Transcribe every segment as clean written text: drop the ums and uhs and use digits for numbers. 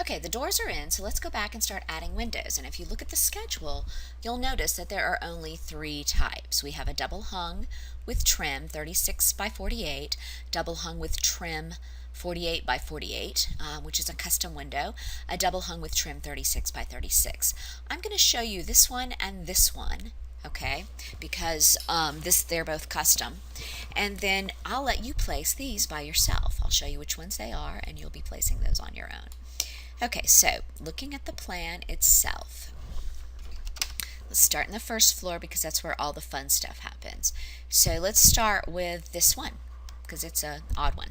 Okay, the doors are in, so let's go back and start adding windows. And if you look at the schedule, you'll notice that there are only 3 types. We have a double hung with trim 36 by 48, double hung with trim 48 by 48, which is a custom window, a double hung with trim 36 by 36. I'm going to show you this one and this one, okay, because they're both custom, and then I'll let you place these by yourself. I'll show you which ones they are, and you'll be placing those on your own. Okay, so looking at the plan itself, let's start in the first floor because that's where all the fun stuff happens. So let's start with this one because it's an odd one.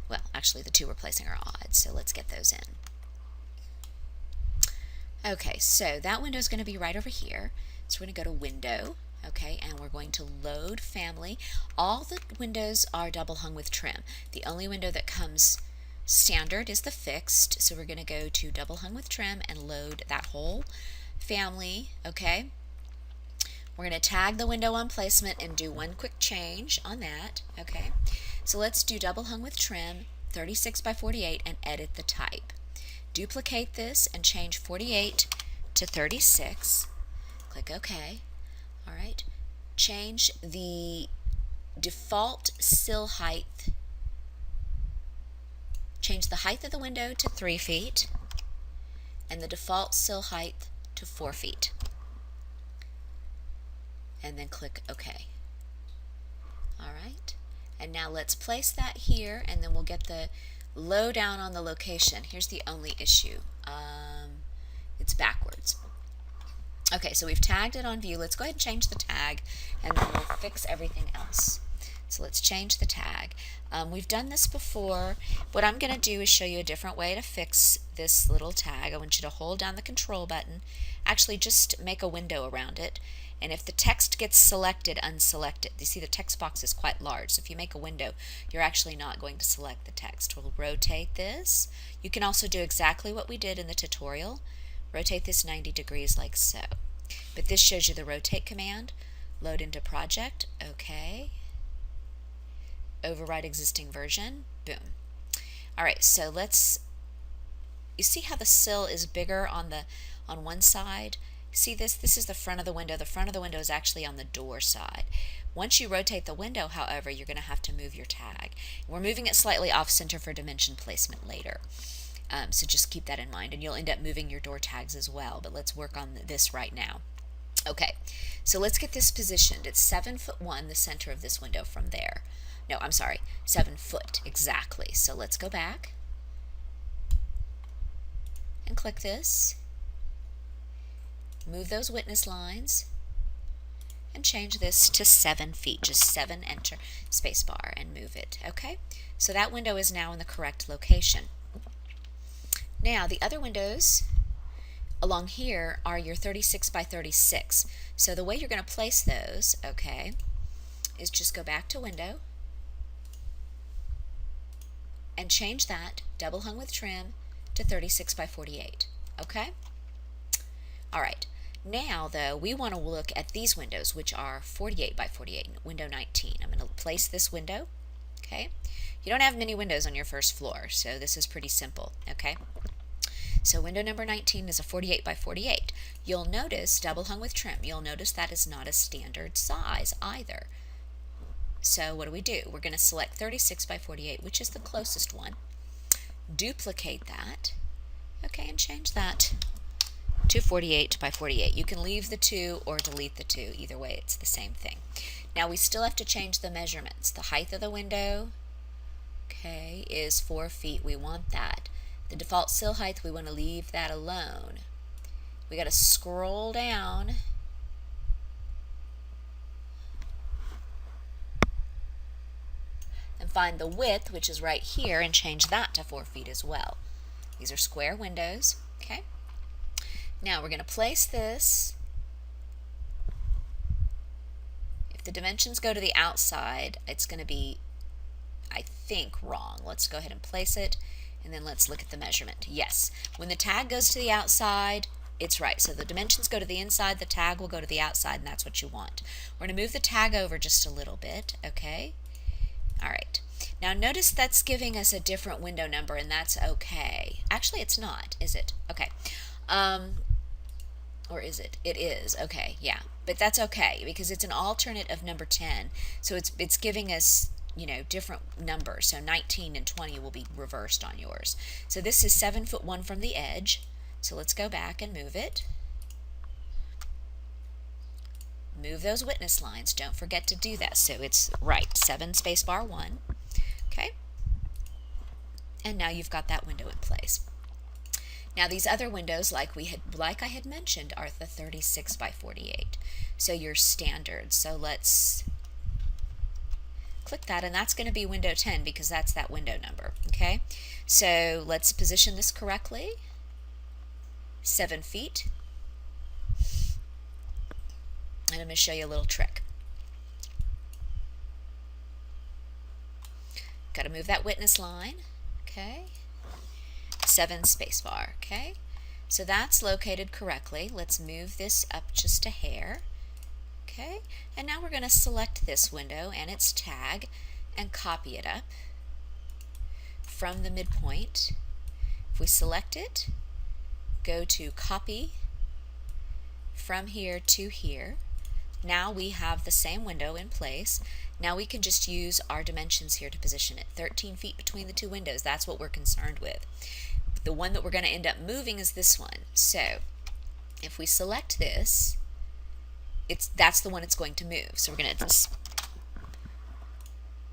Well, actually the two we're placing are odd, so let's get those in. Okay, so that window is going to be right over here. So we're going to go to Window, okay, and we're going to load Family. All the windows are double hung with trim. The only window that comes standard is the fixed, so we're going to go to double hung with trim and load that whole family, okay. We're going to tag the window on placement and do one quick change on that, okay. So let's do double hung with trim 36 by 48 and edit the type. Duplicate this and change 48 to 36. Click OK. Alright. Change the default sill height. Change the height of the window to 3 feet and the default sill height to 4 feet. And then click OK. Alright. And now let's place that here, and then we'll get the lowdown on the location. Here's the only issue. It's backwards. Okay, so we've tagged it on view. Let's go ahead and change the tag, and then we'll fix everything else. So let's change the tag. We've done this before. What I'm going to do is show you a different way to fix this little tag. I want you to hold down the control button. Actually, just make a window around it. And if the text gets selected, unselect it. You see the text box is quite large, so if you make a window, you're actually not going to select the text. We'll rotate this. You can also do exactly what we did in the tutorial. Rotate this 90 degrees like so. But this shows you the rotate command. Load into project. OK. Override existing version. Boom. Alright, so you see how the sill is bigger on one side? See this? This is the front of the window. The front of the window is actually on the door side. Once you rotate the window, however, you're going to have to move your tag. We're moving it slightly off center for dimension placement later. So just keep that in mind, and you'll end up moving your door tags as well, but let's work on this right now. Okay, so let's get this positioned. It's 7'1", the center of this window from there. No, I'm sorry, 7 foot exactly. So let's go back and click this. Move those witness lines and change this to 7 feet. Just 7, enter spacebar and move it. Okay, so that window is now in the correct location. Now the other windows along here are your 36 by 36. So the way you're going to place those, okay, is just go back to Window and change that double hung with trim to 36 by 48. Okay? Alright, now though we want to look at these windows, which are 48 by 48, window 19. I'm going to place this window. Okay? You don't have many windows on your first floor, so this is pretty simple. Okay? So window number 19 is a 48 by 48. You'll notice, double hung with trim, you'll notice that is not a standard size either. So what do? We're going to select 36 by 48, which is the closest one. Duplicate that. Okay, and change that to 48 by 48. You can leave the 2 or delete the 2. Either way, it's the same thing. Now we still have to change the measurements. The height of the window, okay, is 4 feet. We want that. The default sill height, we want to leave that alone. We got to scroll down and find the width, which is right here, and change that to 4 feet as well. These are square windows. Okay. Now we're going to place this. If the dimensions go to the outside, it's going to be, I think, wrong. Let's go ahead and place it, and then let's look at the measurement. Yes, when the tag goes to the outside, it's right. So the dimensions go to the inside, the tag will go to the outside, and that's what you want. We're going to move the tag over just a little bit, okay? All right. Now notice that's giving us a different window number, and that's okay. Actually, it's not, is it? Okay. Or is it? It is. Okay, yeah. But that's okay because it's an alternate of number 10. So it's giving us, you know, different numbers. So 19 and 20 will be reversed on yours. So this is 7 foot 1 from the edge. So let's go back and move it. Move those witness lines. Don't forget to do that. So it's right, 7 space bar 1. Okay. And now you've got that window in place. Now these other windows, like I had mentioned, are the 36 by 48. So your standard. So let's click that, and that's going to be window 10 because that's that window number. Okay. So let's position this correctly. 7 feet. And I'm going to show you a little trick. Got to move that witness line. Okay. 7 spacebar. Okay. So that's located correctly. Let's move this up just a hair. Okay. And now we're going to select this window and its tag and copy it up from the midpoint. If we select it, go to copy from here to here. Now we have the same window in place. Now we can just use our dimensions here to position it. 13 feet between the two windows. That's what we're concerned with. The one that we're going to end up moving is this one. So if we select this, that's the one it's going to move. So we're going to just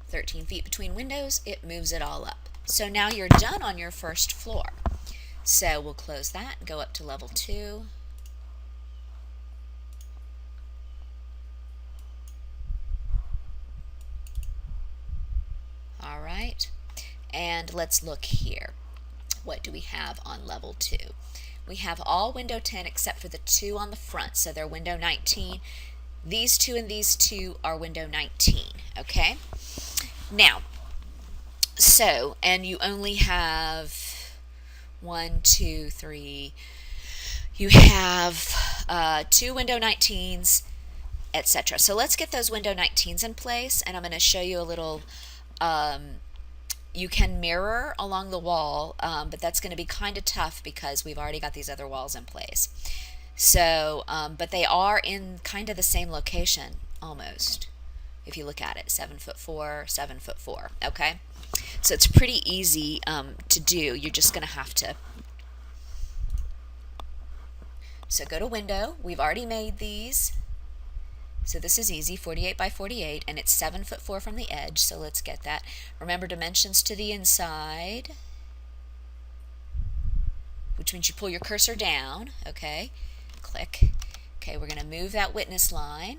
13 feet between windows, it moves it all up. So now you're done on your first floor. So we'll close that and go up to level 2. All right, and let's look here. What do we have on level 2? We have all window 10 except for the 2 on the front, so they're window 19. These 2 and these 2 are window 19, okay? Now, so, and you only have 1, 2, 3, you have 2 window 19s, etc. So let's get those window 19s in place, and I'm going to show you a little you can mirror along the wall, but that's going to be kind of tough because we've already got these other walls in place. So, but they are in kind of the same location almost. If you look at it, 7 foot 4, 7 foot 4. Okay, so it's pretty easy to do. You're just going to have to. So go to window. We've already made these. So this is easy, 48 by 48, and it's 7 foot 4 from the edge, so let's get that. Remember dimensions to the inside, which means you pull your cursor down, okay, click. Okay, we're going to move that witness line.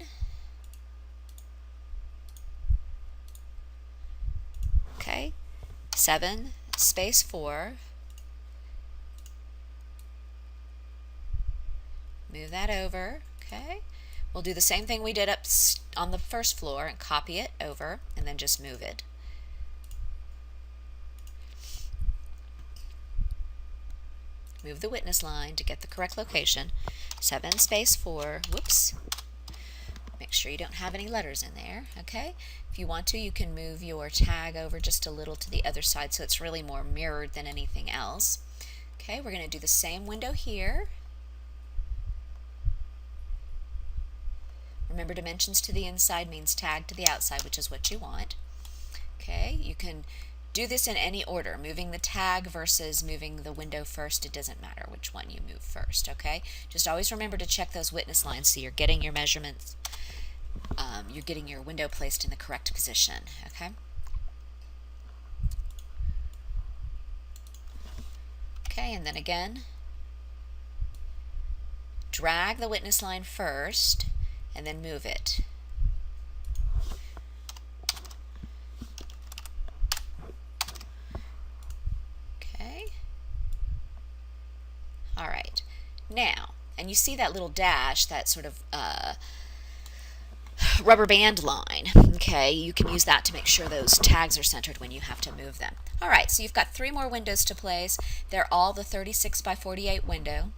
Okay, 7 space 4. Move that over, okay. We'll do the same thing we did up on the first floor and copy it over and then just move it. Move the witness line to get the correct location. 7 space 4. Whoops. Make sure you don't have any letters in there. Okay. If you want to, you can move your tag over just a little to the other side so it's really more mirrored than anything else. Okay. We're going to do the same window here. Remember, dimensions to the inside means tag to the outside, which is what you want. Okay, you can do this in any order, moving the tag versus moving the window first. It doesn't matter which one you move first, okay? Just always remember to check those witness lines so you're getting your measurements, you're getting your window placed in the correct position, okay? Okay, and then again, drag the witness line first, and then move it. Okay. All right. Now, and you see that little dash, that sort of rubber band line. Okay, you can use that to make sure those tags are centered when you have to move them. All right, so you've got 3 more windows to place. They're all the 36 by 48 window.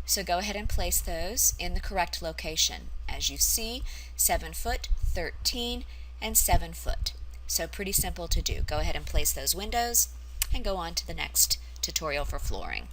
So go ahead and place those in the correct location. As you see, 7 foot, 13, and 7 foot. So pretty simple to do. Go ahead and place those windows and go on to the next tutorial for flooring.